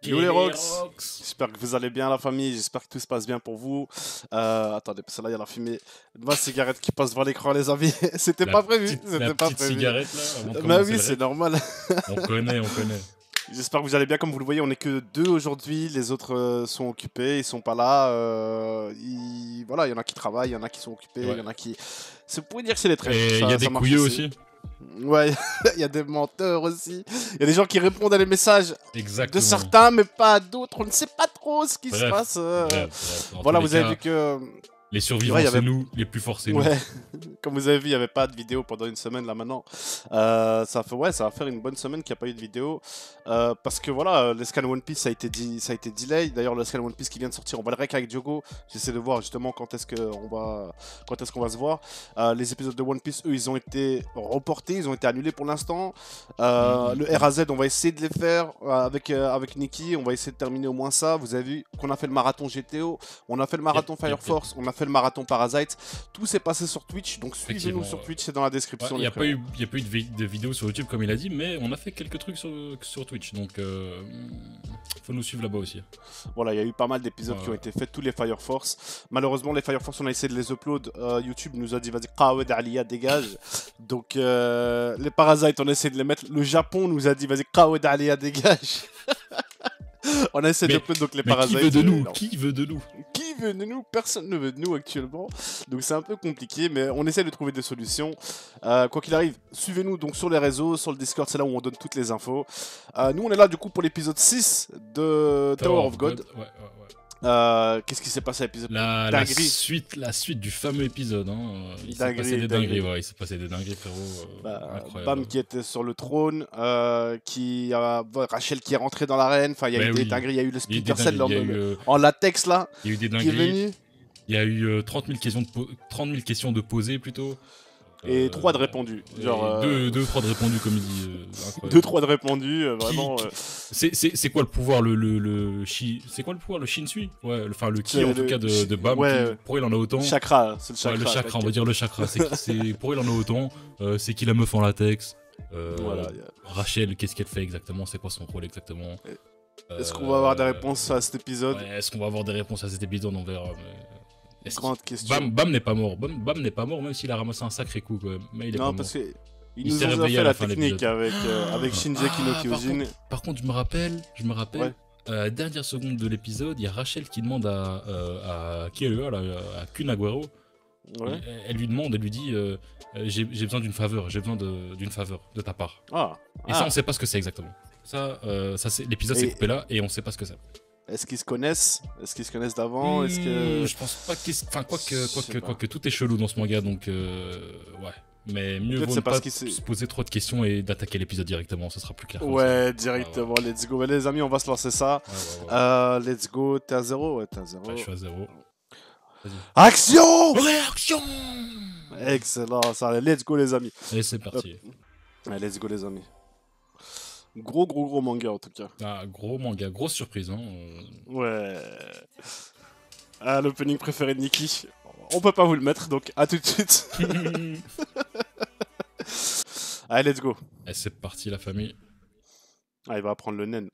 Yo les les Rocks, Rocks. j'espère que vous allez bien la famille, j'espère que tout se passe bien pour vous. Attendez, parce que là il y a la fumée de ma cigarette qui passe devant l'écran les amis. C'était La pas prévu, la c'était pas petite prévu. cigarette là, avant de Mais commencer oui, le c'est rec. normal. On connaît, on connaît. J'espère que vous allez bien, comme vous le voyez, on n'est que deux aujourd'hui, les autres sont occupés, ils sont pas là. Voilà, il y en a qui travaillent, il y en a qui sont occupés, il y Ouais. en a qui... Vous pouvez dire que c'est les traîtres, Et il y a des ça marche couilleux aussi. aussi. Ouais, il y a des menteurs aussi. Il y a des gens qui répondent à les messages de Exactement. certains, mais pas à d'autres. On ne sait pas trop ce qui se Bref, passe. bref. Dans Voilà, tous les vous avez cas, vu que... les Ouais, survivants il y c'est avait... nous, les plus forts c'est nous. Ouais, comme vous avez vu, il n'y avait pas de vidéo pendant une semaine là maintenant. Ça fait, ouais, ça va faire une bonne semaine qu'il n'y a pas eu de vidéo. Parce que voilà, le scan One Piece ça a été, ça a été delay. D'ailleurs, le scan One Piece qui vient de sortir, on va le rec avec Diogo. J'essaie de voir justement quand est-ce qu'on va se voir. Les épisodes de One Piece, eux, ils ont été reportés, ils ont été annulés pour l'instant. Le RAZ, on va essayer de les faire avec Nikki. On va essayer de terminer au moins ça. Vous avez vu qu'on a fait le marathon GTO, on a fait le marathon Fire Force, on a fait le marathon Parasite. Tout s'est passé sur Twitch, donc suivez-nous sur Twitch, c'est dans la description. Il n'y a pas eu de vidéo sur YouTube comme il a dit, mais on a fait quelques trucs sur Twitch, donc faut nous suivre là-bas aussi. Voilà, il y a eu pas mal d'épisodes qui ont été faits, tous les Fire Force. Malheureusement, les Fire Force, on a essayé de les upload. YouTube nous a dit, vas-y, Qawed Aliya, dégage. Donc, les Parasites, on a essayé de les mettre. Le Japon nous a dit, vas-y, Qawed Aliya, dégage. On a essayé d'upload donc les Parasites. Qui veut de nous? Qui veut de nous? Qui veut de nous? Personne ne veut de nous actuellement. Donc c'est un peu compliqué, mais on essaie de trouver des solutions. Quoi qu'il arrive, suivez-nous donc sur les réseaux, sur le Discord, c'est là où on donne toutes les infos. Nous on est là du coup pour l'épisode 6 de Tower of God. Qu'est-ce qui s'est passé à l'épisode? La suite du fameux épisode. Hein. Il s'est passé des dingueries, ouais, il s'est passé des dingueries, frérot. Incroyable. Bam qui était sur le trône, Rachel qui est rentrée dans l'arène. Enfin, il y a eu des dingueries, il y a eu le Splinter Cell en latex là. Il y a eu des dingueries. Qui est venu. Il y a eu 30 000 questions de posées plutôt. Et 3 de répondus. Genre, 2-3 de répondus, comme il dit. 2-3 de répondus, vraiment. C'est quoi le pouvoir, c'est quoi le pouvoir, le Shinsui? Ouais, enfin le ki en tout cas de Bam. Ouais, pour il en a autant. Chakra, c'est le chakra. Ouais, le chakra, on va dire le chakra. Pour il en a autant. C'est qui la meuf en latex? Voilà, Rachel, qu'est-ce qu'elle fait exactement? C'est quoi son rôle exactement? Est-ce qu'on va avoir des réponses à cet épisode? Ouais, est-ce qu'on va avoir des réponses à cet épisode? On verra. Grande question. Bam n'est pas mort. Bam n'est pas mort, même s'il a ramassé un sacré coup quand même. Mais il est pas mort. Parce que il nous s'est ont réveillé fait à la la fin de technique avec Shinji no Kyojin. Par contre, je me rappelle, dernière seconde de l'épisode, il y a Rachel qui demande à Kun Agüero. Ouais. Elle lui demande, elle lui dit j'ai besoin d'une faveur, d'une faveur de ta part. Et ça, on sait pas ce que c'est exactement. Ça l'épisode s'est coupé là et on sait pas ce que c'est. Est-ce qu'ils se connaissent? Est-ce qu'ils se connaissent d'avant? Je pense pas quoique tout est chelou dans ce manga, donc ouais. Mais mieux vaut ne pas se poser trop de questions et d'attaquer l'épisode directement, ça sera plus clair. Ouais, directement, let's go. Les amis, on va se lancer ça. Let's go, t'es à 0? Ouais, t'es à 0. Ouais, je suis à 0. Action! Réaction! Excellent, ça, let's go les amis. Et c'est parti. Allez, let's go les amis. Gros manga en tout cas. Gros manga, grosse surprise. Hein. Ouais. L'opening préféré de Nikki. On peut pas vous le mettre, donc à tout de suite. Allez, let's go. Et c'est parti la famille. Il va apprendre le nen.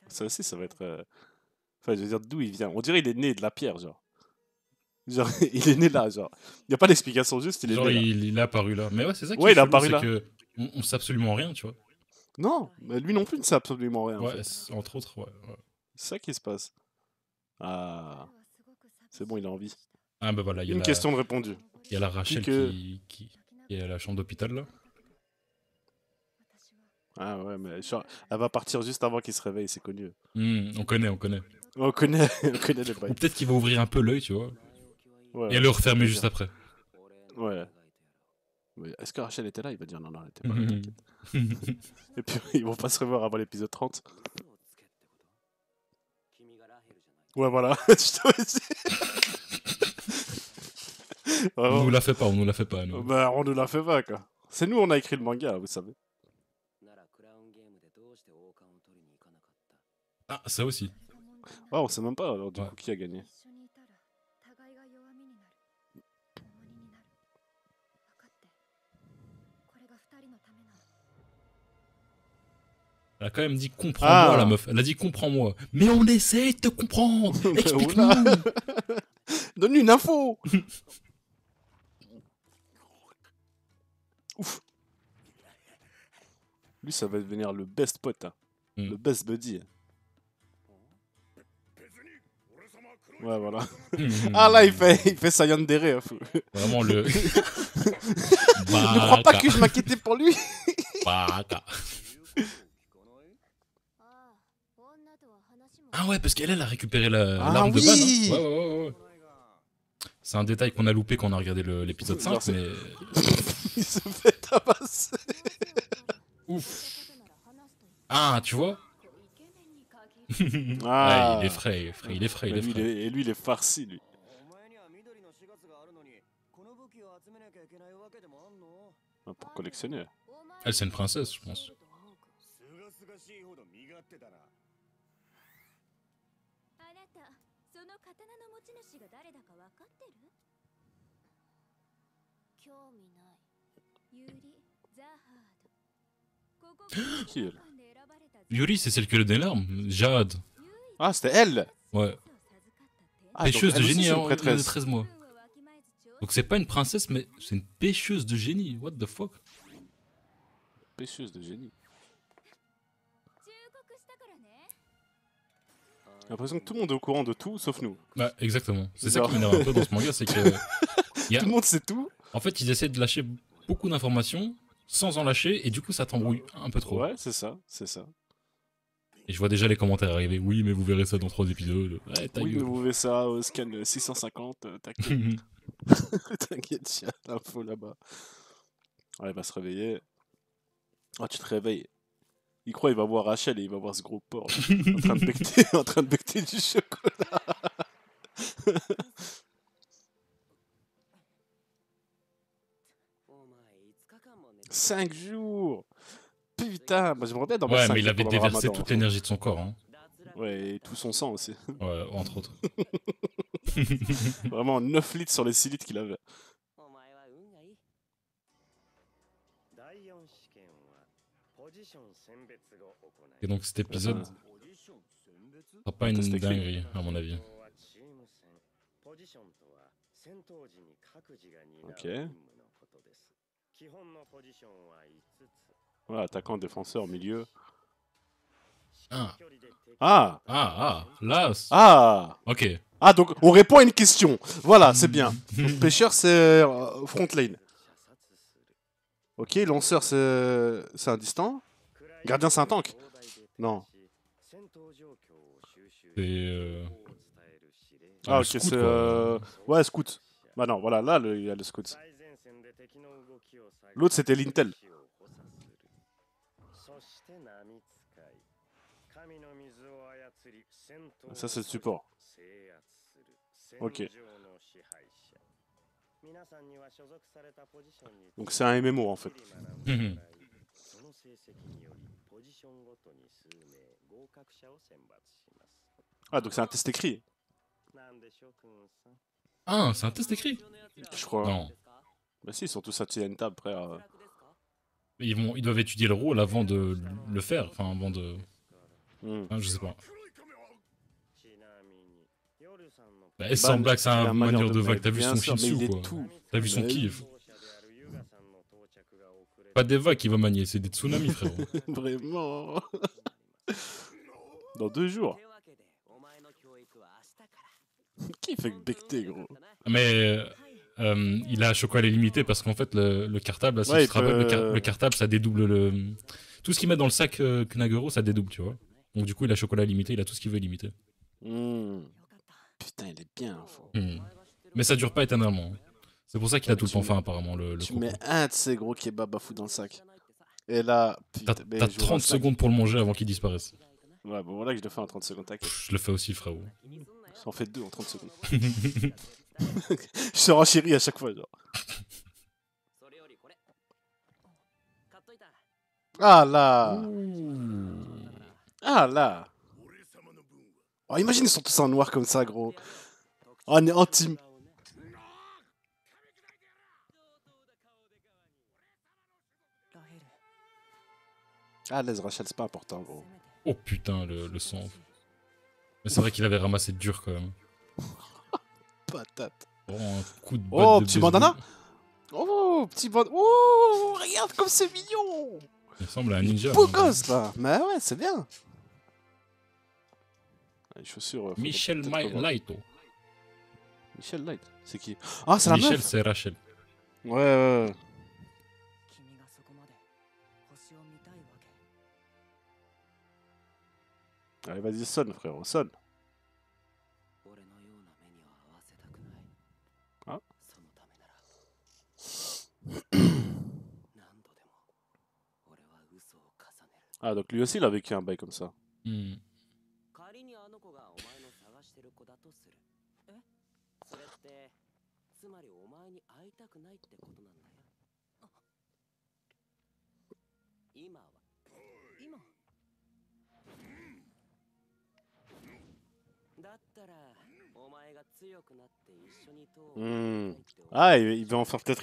Ça aussi, ça va être... Enfin, je veux dire, d'où il vient? On dirait qu'il est né de la pierre, genre. Genre, il est né là, genre. Il n'y a pas d'explication juste, il est né là. Il est apparu là. Mais ouais, c'est ça qui est chelou, apparu là. Que on sait absolument rien, tu vois. Non, mais lui non plus ne sait absolument rien. Ouais, en fait. entre autres, ouais. C'est ça qui se passe. C'est bon, il a envie. Bah voilà, il y a question de répondue. Il y a la Rachel qui est à la chambre d'hôpital là. Ouais, mais elle va partir juste avant qu'il se réveille, c'est connu. On connaît. On connaît les bails. Ou peut-être qu'il va ouvrir un peu l'œil, tu vois. Ouais, et le refermer juste après. Ouais. Mais est-ce que Rachel était là? Il va dire non, elle était pas là, t'inquiète. Et puis ils vont pas se revoir avant l'épisode 30. Ouais, voilà. Je t'avais dit. On nous la fait pas, nous. Bah, on nous la fait pas, quoi. C'est nous, on a écrit le manga, vous savez. Ça aussi. Ouais, on sait même pas alors du coup qui a gagné. Elle a quand même dit comprends-moi, la meuf. Elle a dit comprends-moi. Mais on essaie de te comprendre. Explique-nous. Donne une info. Ouf. Lui, ça va devenir le best pote, hein. Le best buddy. Ouais, voilà. Ah là, il fait sa yandere. Vraiment le. Ne crois pas que je m'inquiétais pour lui. Baka. Ah ouais, parce qu'elle a récupéré l'arme de balle. Hein. Ouais. C'est un détail qu'on a loupé quand on a regardé l'épisode 5, mais... Il se fait tabasser. Ouf. Ah, tu vois. Ah. Ouais, il est frais. Et lui, il est farci, lui. Pour collectionner. Elle, c'est une princesse, je pense. Qui elle? Yuri, c'est celle qui a donné l'arme. Jade. Ah, c'était elle. Ouais. Ah, pêcheuse de génie, hein, de 13 mois. Donc c'est pas une princesse, mais c'est une pêcheuse de génie. What the fuck? Pêcheuse de génie. J'ai l'impression que tout le monde est au courant de tout, sauf nous. Bah, exactement. C'est ça qui m'énerve un peu dans ce manga, c'est que... Tout le monde sait tout. En fait, ils essaient de lâcher beaucoup d'informations sans en lâcher, et du coup, ça t'embrouille un peu trop. Ouais, c'est ça, c'est ça. Et je vois déjà les commentaires arriver. Oui, mais vous verrez ça dans 3 épisodes. Ouais, oui, mais vous verrez ça au scan 650. T'inquiète. T'inquiète, il y a l'info là-bas. Ouais, il va se réveiller. Oh, tu te réveilles. Il croit qu'il va voir Rachel et il va voir ce gros porc en train de becter du chocolat. 5 jours. Putain, bah, j'aimerais bien dormir 5 jours. Ouais, mais il avait déversé toute l'énergie de son corps. Hein. Ouais, et tout son sang aussi. Ouais, entre autres. Vraiment 9 litres sur les 6 litres qu'il avait. Et donc cet épisode sera pas une dinguerie, à mon avis. Ok. Ouais, attaquant, défenseur, milieu. Là. Ok. Ah, donc on répond à une question. Voilà, c'est bien. Donc, pêcheur, c'est front lane. Ok, lanceur, c'est un distant. Gardien, c'est un tank. Non. C'est. Ah, ok, c'est. Ouais, scout. Bah non, voilà, là, il y a le scout. L'autre, c'était l'Intel. Ça, c'est le support. Ok. Donc, c'est un MMO en fait. Ah, donc c'est un test écrit. Ah, c'est un test écrit? Je crois. Non. Bah si, ils sont tous assis à une table, frère. Ils doivent étudier le rôle avant de le faire, enfin avant de... Ah, je sais pas. Bah, sans blague, c'est un manière de vague. T'as vu son Shinsu, quoi. T'as vu son kiff. Pas des vagues qu'il va manier, c'est des tsunamis, frérot. Vraiment. Dans 2 jours. Qui fait que becter, gros? Mais il a chocolat limité parce qu'en fait, le cartable, si tu te rappelles, le cartable, ça dédouble le... Tout ce qu'il met dans le sac Knagero, ça dédouble, tu vois. Donc du coup, il a chocolat limité, il a tout ce qu'il veut limiter. Putain, il est bien. Mais ça dure pas éternellement. C'est pour ça qu'il a tout le temps faim, apparemment, le Tu mets un de ces gros kebabs à foutre dans le sac. Et là... T'as 30 secondes pour le manger avant qu'il disparaisse. Ouais, bon voilà que je le fais en 30 secondes, t'inquiète. Je le fais aussi, frérot. J'en fais 2 en 30 secondes. Je sors en chérie à chaque fois, genre. Ah là. Ah là. Oh, imagine, ils sont tous en noir comme ça, gros. Oh, on est en team. Ah, laisse Rachel, c'est pas important, gros. Oh putain, le sang. Mais c'est vrai qu'il avait ramassé dur quand même. Patate. Oh, un coup de botte Oh, de petit baseball. bandana. Oh, petit bandana. Oh, regarde comme c'est mignon. Il ressemble à un ninja. Beau hein. gosse, là. Mais ouais, c'est bien. Les chaussures. Michel Laito. Michel Light, c'est qui? Ah, c'est la Michel, meuf. c'est Rachel. Ouais. Allez, vas-y, sonne, frérot, sonne. Ah. Ah, donc lui aussi, il a vécu un bail comme ça. Hmm. Ah, il va en faire peut-être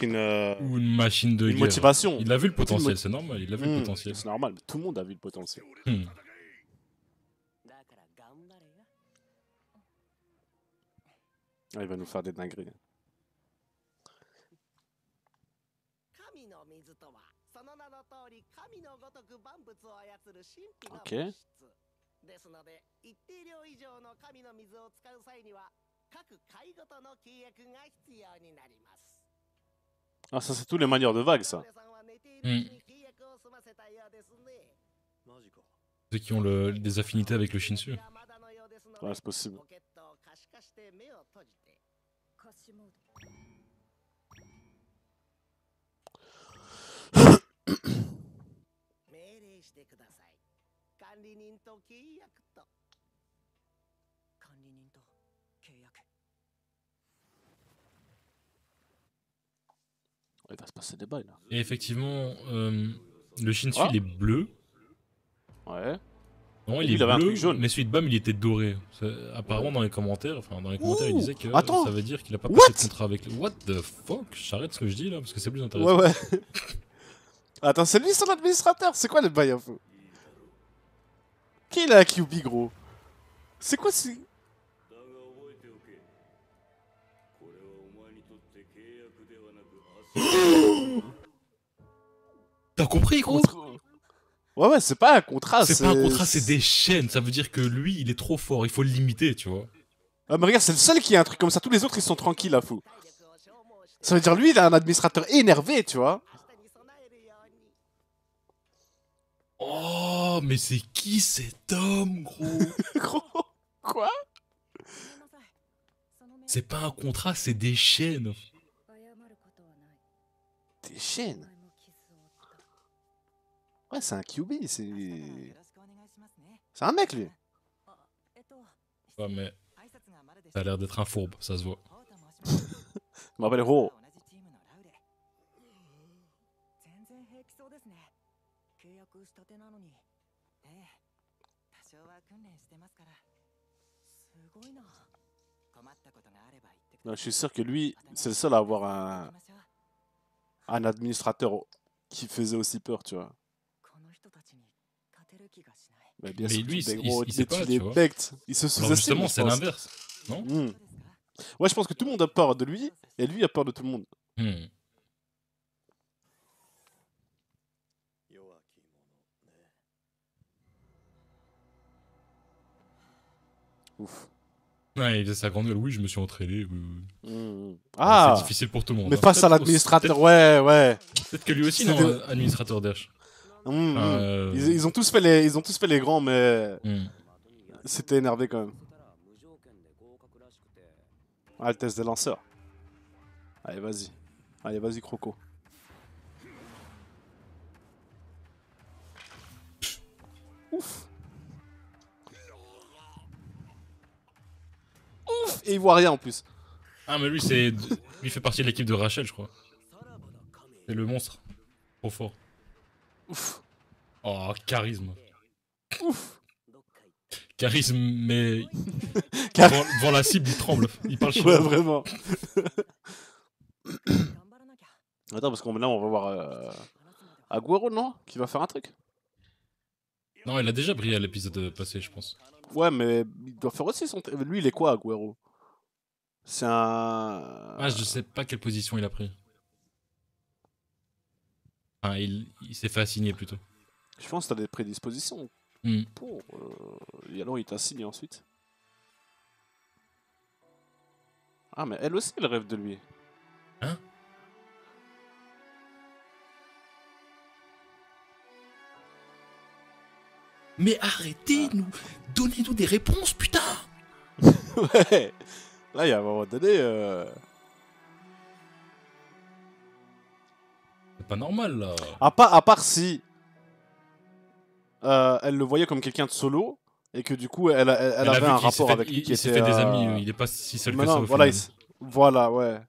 Ou une machine de une guerre. motivation. Il a vu le potentiel, c'est normal. Il a vu le potentiel. C'est normal, tout le monde a vu le potentiel. Ah, il va nous faire des dingueries. Ok. Ah, ça, c'est tous les manières de vagues, ça. Ceux qui ont des affinités avec le Shinsu. Ouais, c'est possible. Il va se passer des bails, là. Et effectivement, le Shinsu, Ah. il est bleu. Ouais. Non, Et il lui, est il avait un bleu, truc jaune. mais celui de Bam, il était doré. Apparemment, dans les commentaires, il disait que Attends. ça veut dire qu'il a pas What passé de contrat avec le... What the fuck? J'arrête ce que je dis là, parce que c'est plus intéressant. Ouais. Attends, c'est lui son administrateur. C'est quoi le bail, un peu? Qui est là, QB, gros? C'est quoi ce... T'as compris, gros? Ouais, c'est pas un contrat. C'est pas un contrat, c'est des chaînes. Ça veut dire que lui, il est trop fort. Il faut le limiter, tu vois. Ah, mais regarde, c'est le seul qui a un truc comme ça. Tous les autres, ils sont tranquilles, là, fou. Ça veut dire, lui, il a un administrateur énervé, tu vois. Oh, mais c'est qui cet homme, gros? Gros, quoi? C'est pas un contrat, c'est des chaînes. Des chaînes? Ouais, c'est un QB, c'est un mec, lui. Ouais, mais ça a l'air d'être un fourbe, ça se voit. Je m'appelle Ro. Non, je suis sûr que lui, c'est le seul à avoir un administrateur qui faisait aussi peur, tu vois. Mais bien sûr, lui, il sait pas, les tu vois. becte. Il se sous-estime. Justement, c'est l'inverse, non? Ouais, je pense que tout le monde a peur de lui, et lui a peur de tout le monde. Ouf. Ouais, il faisait sa grande gueule. Oui, je me suis entraîné. Ah, c'est difficile pour tout le monde. mais face à l'administrateur, ouais. Peut-être que lui aussi, non, administrateur d'Hersh. Ils ont tous fait les grands, mais c'était énervé quand même. Ah, le test des lanceurs. Allez, vas-y. Allez, vas-y, Croco. Ouf. Ouf. Et il voit rien en plus. Ah, mais lui, lui fait partie de l'équipe de Rachel, je crois. C'est le monstre. Trop fort. Ouf. Oh, charisme. Ouf. Charisme, mais Car- devant la cible, il tremble. Il parle Ouais, chinois. vraiment. Attends, parce qu'on là, on va voir Agüero, non? Qui va faire un truc? Non, il a déjà brillé à l'épisode passé, je pense. Ouais, mais il doit faire aussi son. Lui, il est quoi, Agüero? C'est un. Ah, je sais pas quelle position il a pris. Enfin, il s'est fait assigner plutôt. Je pense que t'as des prédispositions Hmm. pour. Et alors, il t'assigne ensuite. Ah, mais elle aussi, elle rêve de lui. Hein? Mais arrêtez, donnez-nous des réponses, putain! Ouais. Là, il y a un moment donné. C'est pas normal, là. À part si. Elle le voyait comme quelqu'un de solo. Et que du coup, elle Elle a avait vu un qu'il s'est rapport fait, avec lui qui il s'est était. fait des amis, il est pas si seul que ça Maintenant, au voilà, final. voilà, ouais.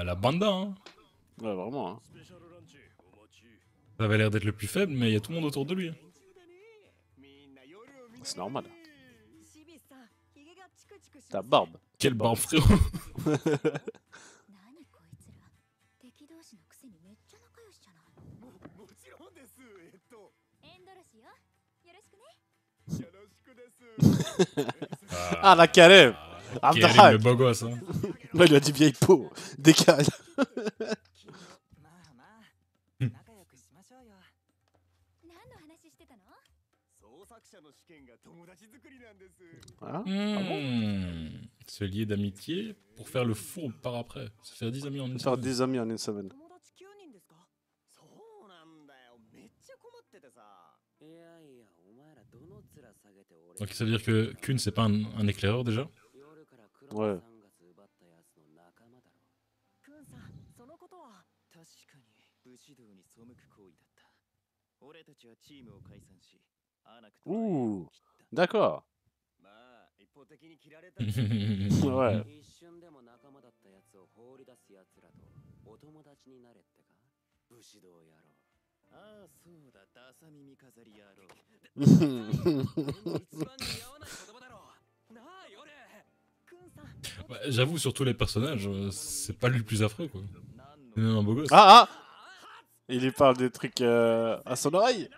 La banda, hein. Ouais, vraiment. Hein. Ça avait l'air d'être le plus faible, mais il y a tout le monde autour de lui. C'est normal. Ta barbe. Quelle barbe, frérot! Ah, la Karim! Karim, le beau gosse, hein. Ouais, il lui a dit vieille peau. Décale. Hein? Se lier d'amitié pour faire le four par après. Se faire 10 amis en une Faire semaine. 10 amis en une semaine. Donc ça veut dire que Kun c'est pas un éclaireur déjà? Ouais. Ouh, d'accord. Ouais. Ouais, j'avoue, sur tous les personnages, c'est pas lui le plus affreux quoi. C'est même un beau gosse. Ah, ah! Il lui parle des trucs à son oreille.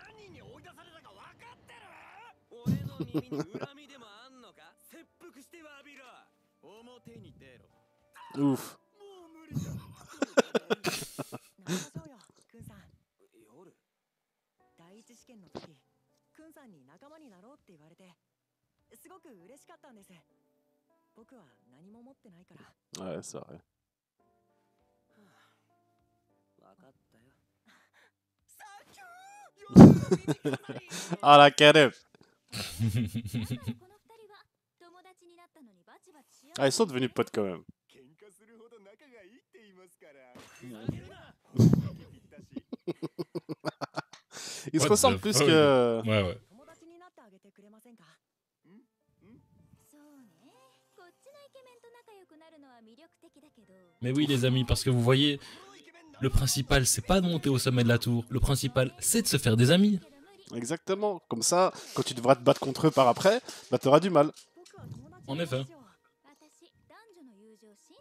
Ouf. Ouais, c'est vrai. Ah, la Karim. Ah, ils sont devenus potes quand même. Ils se What ressemblent the plus fuck? que. Ouais, ouais. Mais oui les amis, parce que vous voyez, le principal c'est pas de monter au sommet de la tour, le principal c'est de se faire des amis. Exactement. Comme ça, quand tu devras te battre contre eux par après, bah t'auras du mal. En effet.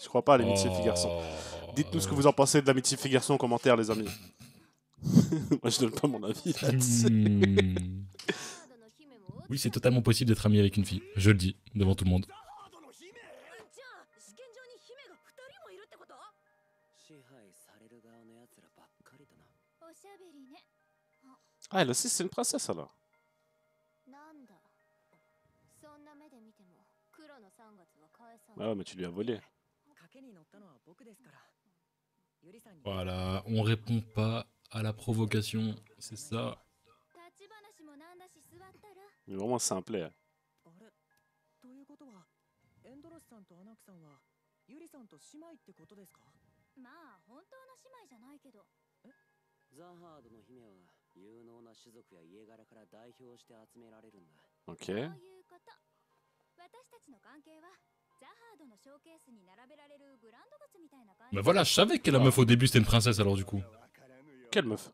Je crois pas à l'amitié filles-garçons. Dites-nous ce que vous en pensez de l'amitié filles-garçons en commentaire, les amis. Moi, je donne pas mon avis là-dessus. Oui, c'est totalement possible d'être ami avec une fille. Je le dis, devant tout le monde. Ah, elle aussi, c'est une princesse alors. Ah ouais, mais tu lui as volé. Voilà, on répond pas à la provocation, c'est ça. Mais vraiment simple. Hein. Ok. Mais voilà, je savais que la meuf au début c'était une princesse alors du coup. Quelle meuf?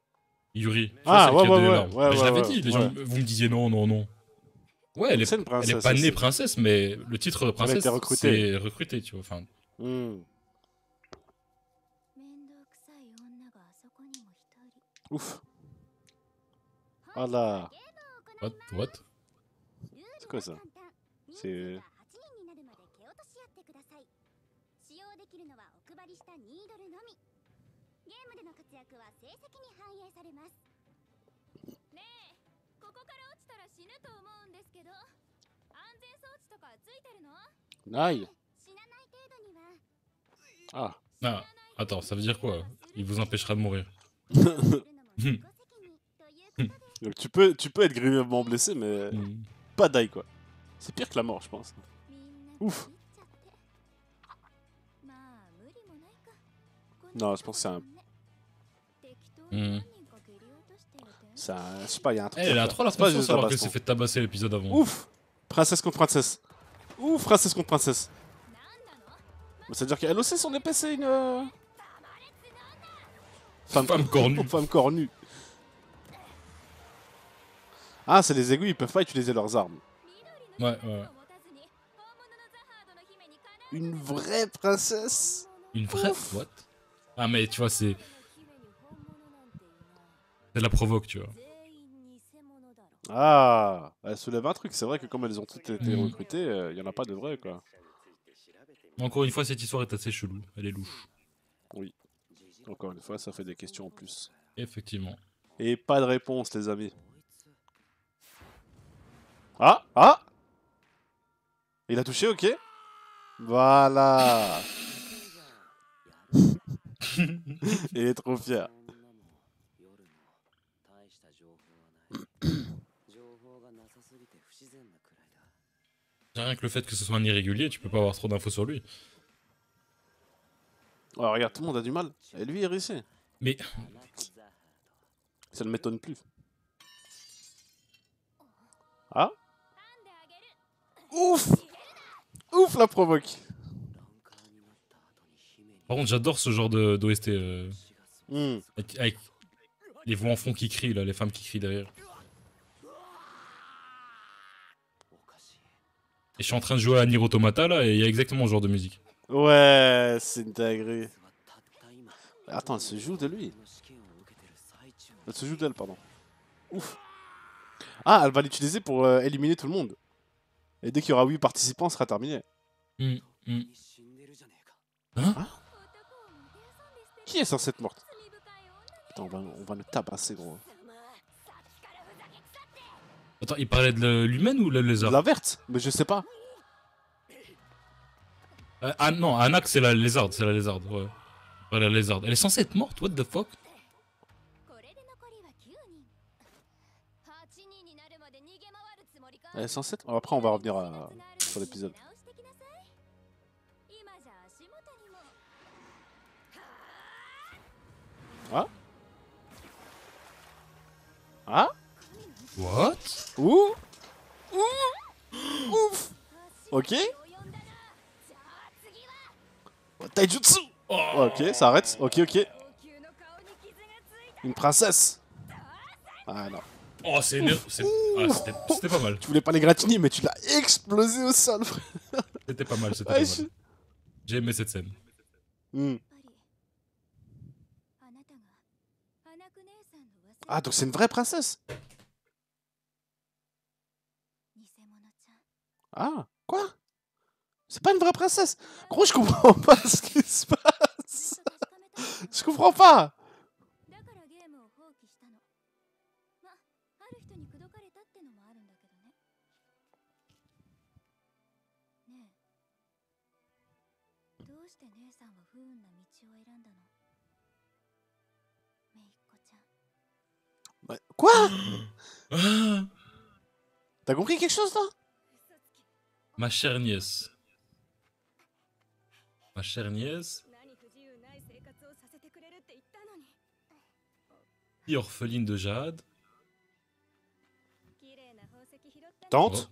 Yuri. Tu Ah, vois, celle ouais, qui a donné ouais, l'arme. ouais, Mais je ouais, l'avais ouais, dit, les ouais. gens, vous me disiez non, non, non. Ouais, elle C'est une est princesse pas née aussi. princesse, mais le titre de Elle a été princesse, recrutée. c'est recruté, tu vois. Enfin, Hmm. Ouf. Voilà. what? C'est quoi ça? C'est... Aïe. Ah. Ah, attends, ça veut dire quoi? Il vous empêchera de mourir. Donc tu peux être grièvement blessé, mais pas die quoi. C'est pire que la mort, je pense. Ouf. Non, je pense que c'est un... Je sais pas, il y a un truc... Elle a trop l'impression de savoir qu'elle s'est fait tabasser l'épisode avant. Ouf. Princesse contre princesse. Ouf, princesse contre princesse. C'est-à-dire qu'elle aussi, son épée, c'est une... Femme cornue. Femme cornue. Ah, c'est les aiguilles, ils peuvent pas utiliser leurs armes. Ouais, ouais. Une vraie princesse. Une vraie? What? Ah, mais tu vois, c'est... Elle la provoque, tu vois. Ah, elle soulève un truc. C'est vrai que comme elles ont toutes été recrutées, il y en a pas de vraies, quoi. Encore une fois, cette histoire est assez chelou. Elle est louche. Oui. Encore une fois, ça fait des questions en plus. Effectivement. Et pas de réponse, les amis. Ah, ah. Il a touché, ok. Voilà. Il est trop fier. Rien que le fait que ce soit un irrégulier, tu peux pas avoir trop d'infos sur lui. Oh, regarde, tout le monde a du mal. Et lui, il réussit. Mais... Ça ne m'étonne plus. Ah. Ouf. Ouf, la provoque. Par contre, j'adore ce genre d'OST. Mm. Avec les voix en fond qui crient, là, les femmes qui crient derrière. Et je suis en train de jouer à Nier Automata, là, et il y a exactement ce genre de musique. Ouais, c'est une dinguerie. Attends, elle se joue de lui. Elle se joue d'elle, pardon. Ouf. Ah, elle va l'utiliser pour éliminer tout le monde. Et dès qu'il y aura 8 participants, ce sera terminé. Hein? Qui est censé être morte? Putain, on va le tabasser, gros. Attends, il parlait de l'humaine ou le lézard? La verte, mais je sais pas. Ah non, Anak c'est la lézarde, ouais. Ouais, la lézarde. Elle est censée être morte, what the fuck? Elle est censée être... Après, on va revenir sur l'épisode. Ah? Ah? What? Ouh? Ouf! Ok. Taijutsu! Oh. Ok, ça arrête. Ok, ok. Une princesse. Ah non. Oh, c'est énervant. C'était pas mal. Tu voulais pas les gratigner, mais tu l'as explosé au sol, frère. C'était pas mal, c'était pas mal. J'ai aimé cette scène. Ah, donc c'est une vraie princesse. Ah, quoi? C'est pas une vraie princesse. Gros, je comprends pas ce qui se passe. Je comprends pas. Quoi? T'as compris quelque chose là? Ma chère nièce. Ma chère nièce. Fille orpheline de Jade. Tante?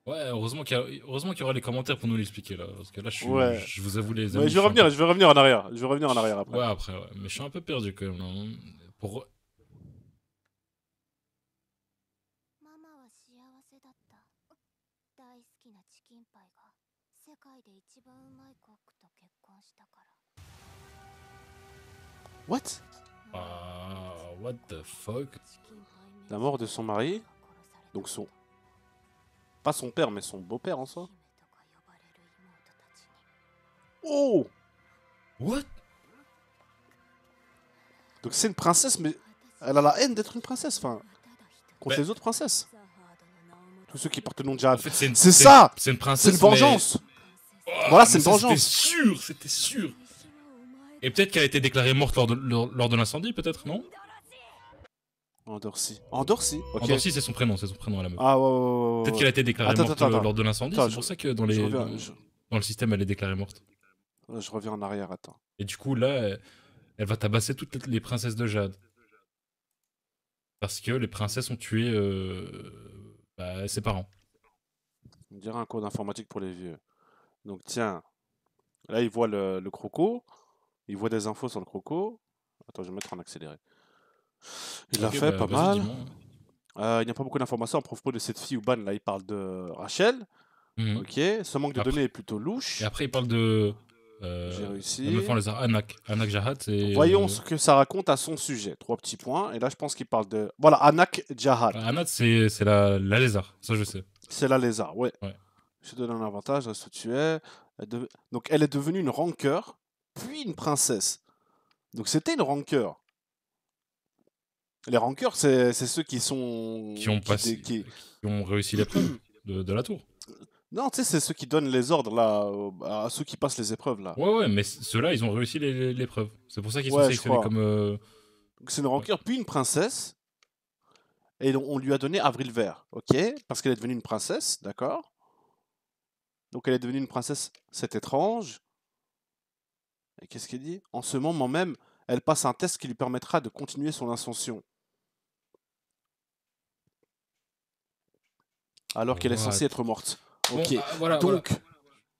Ouais, heureusement qu'il y aura les commentaires pour nous l'expliquer là. Parce que là, Ouais. je vous avoue, les Ouais, amis. je vais revenir en arrière. Je vais revenir en arrière après. Ouais, après, ouais. Mais je suis un peu perdu quand même. Là. Pour... ママは幸せだった。大好きなチキンパイが世界で一番うまいコックと結婚したから。What? What the fuck? La mort de son mari. Donc son... Pas son père, mais son beau-père en soi. Oh! What? Donc c'est une princesse, mais elle a la haine d'être une princesse, enfin, contre les autres princesses. Tous ceux qui portent le nom de Jade. En fait, c'est ça! C'est une princesse. C'est une vengeance! Mais... Voilà, c'est une vengeance. C'était sûr. Et peut-être qu'elle a été déclarée morte lors de l'incendie, peut-être, non? Endorsi, ok. Endorsi, c'est son prénom à la meuf. Ah ouais. Peut-être qu'elle a été déclarée morte lors de l'incendie, c'est pour ça que dans le système, elle est déclarée morte. Je reviens en arrière, attends. Et du coup, là, elle va tabasser toutes les princesses de Jade. Parce que les princesses ont tué ses parents. On dirait un cours d'informatique pour les vieux. Donc tiens, là il voit le croco, il voit des infos sur le croco. Attends, je vais mettre en accéléré. Il l'a fait pas mal. Il n'y a pas beaucoup d'informations à propos de cette fille Uban. Là, il parle de Rachel. Ok, ce manque de données est plutôt louche. Et après, il parle de. J'ai réussi. La meuf en lézard, Anak Jahat. Voyons ce que ça raconte à son sujet. 3 petits points. Et là, je pense qu'il parle de. Voilà, Anak Jahat. Anak, c'est la lézard. Ça, je sais. C'est la lézard, ouais. Je te donne un avantage, reste où tu es. Donc, elle est devenue une rancœur, puis une princesse. Donc, c'était une rancœur. Les rancœurs, c'est ceux qui sont... Qui ont réussi l'épreuve de la tour. Non, tu sais, c'est ceux qui donnent les ordres, là, à ceux qui passent les épreuves, là. Ouais, mais ceux-là, ils ont réussi l'épreuve. C'est pour ça qu'ils sont sélectionnés comme... C'est une rancœur, puis une princesse. Et on lui a donné Avril Vert, ok? Parce qu'elle est devenue une princesse, d'accord? Donc elle est devenue une princesse, c'est étrange. Et qu'est-ce qu'elle dit? En ce moment même, elle passe un test qui lui permettra de continuer son ascension. Alors qu'elle est censée être morte. Ok, bon, donc...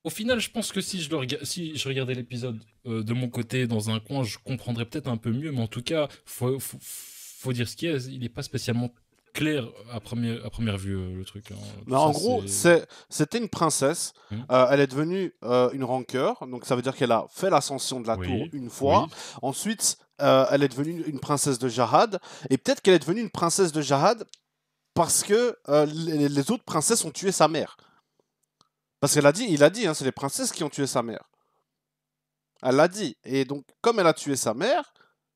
Au final, je pense que si je regardais l'épisode de mon côté dans un coin, je comprendrais peut-être un peu mieux, mais en tout cas, faut dire ce qu'il est, il n'est pas spécialement clair à première vue, le truc. Hein. Mais en gros, c'était une princesse, elle est devenue une rancœur, donc ça veut dire qu'elle a fait l'ascension de la tour une fois, ensuite elle est devenue une princesse de Jahad, et peut-être qu'elle est devenue une princesse de Jahad parce que les autres princesses ont tué sa mère. Parce qu'il a dit, hein, c'est les princesses qui ont tué sa mère. Elle l'a dit. Et donc, comme elle a tué sa mère,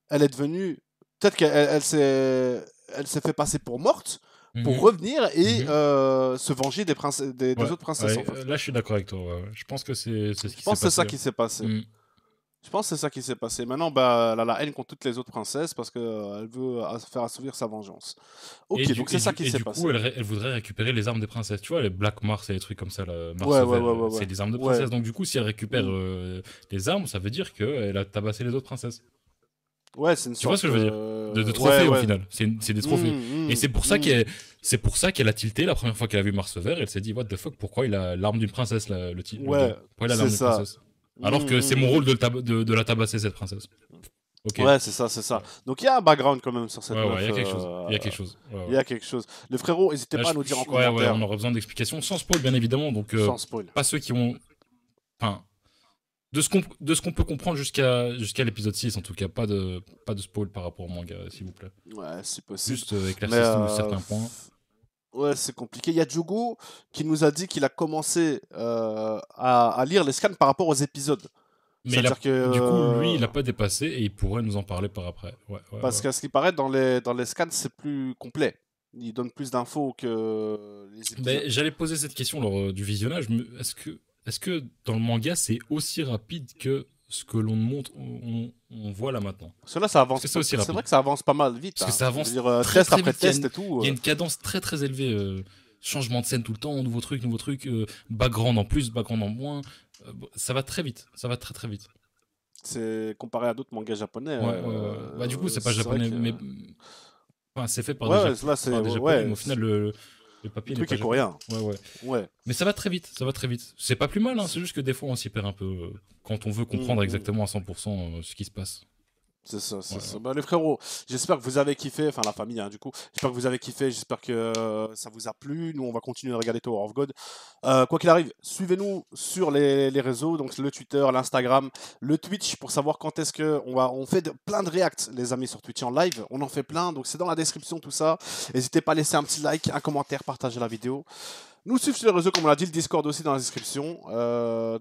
elle est devenue... Peut-être qu'elle s'est fait passer pour morte pour revenir et se venger des autres princesses. En fait. Là, je suis d'accord avec toi. Je pense que c'est ce qui s'est passé. Je pense que c'est ça qui s'est passé. Je pense que c'est ça qui s'est passé. Maintenant, bah, elle a la haine contre toutes les autres princesses parce qu'elle veut faire assouvir sa vengeance. Ok, donc c'est ça qui s'est passé. Et du coup, elle voudrait récupérer les armes des princesses. Tu vois, les Black Mars et les trucs comme ça. C'est des armes de princesses. Donc du coup, si elle récupère les armes, ça veut dire qu'elle a tabassé les autres princesses. Ouais, c'est une sorte... Tu vois ce que je veux dire de trophées au final. C'est des trophées. Et c'est pour ça qu'elle a tilté la première fois qu'elle a vu Mars Vert. Elle s'est dit, what the fuck, pourquoi il a l'arme d'une princesse, le titre. Pourquoi il a l'arme d'une princesse? Alors que c'est mon rôle de la tabasser, cette princesse. Okay. Ouais, c'est ça. Donc il y a un background quand même sur cette meuf. Il y a quelque chose. Il y a quelque chose. Les frérots, n'hésitez pas à nous dire en commentaire. On aurait besoin d'explications, sans spoil bien évidemment. Donc, sans spoil. Pas ceux qui ont... Enfin, de ce qu'on peut comprendre jusqu'à l'épisode 6, en tout cas, pas de spoil par rapport au manga, s'il vous plaît. Ouais, c'est possible. Juste éclaircissez-nous certains points. Ouais, c'est compliqué. Il y a Djogo qui nous a dit qu'il a commencé à lire les scans par rapport aux épisodes. Mais du coup, lui, il n'a pas dépassé et il pourrait nous en parler par après. Parce qu'à ce qui paraît, dans les scans, c'est plus complet. Il donne plus d'infos que les épisodes. J'allais poser cette question lors du visionnage. Est-ce que dans le manga, c'est aussi rapide que ce que l'on montre, on voit là maintenant? Cela, ça avance. C'est vrai que ça avance pas mal vite. Parce que ça avance test après test et tout. Il y a une cadence très très élevée. Changement de scène tout le temps, nouveau truc, background en plus, background en moins. Ça va très vite. Ça va très très vite. C'est comparé à d'autres mangas japonais. Du coup, c'est pas japonais, mais enfin, c'est fait par des Japonais. Mais au final, le Le papier Le truc est coréen. Ouais. Mais ça va très vite, C'est pas plus mal, hein, c'est juste que des fois on s'y perd un peu quand on veut comprendre exactement à 100% ce qui se passe. C'est ça, c'est ça. Bah, les frérots, j'espère que vous avez kiffé, enfin la famille, hein, du coup. J'espère que vous avez kiffé, j'espère que ça vous a plu. Nous, on va continuer de regarder Tower of God. Quoi qu'il arrive, suivez-nous sur les réseaux, donc le Twitter, l'Instagram, le Twitch, pour savoir quand est-ce que on fait plein de reacts, les amis, sur Twitch en live. On en fait plein, donc c'est dans la description tout ça. N'hésitez pas à laisser un petit like, un commentaire, partager la vidéo. Nous suivre sur les réseaux, comme on l'a dit, le Discord aussi dans la description.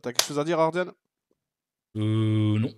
T'as quelque chose à dire, Arden? Non.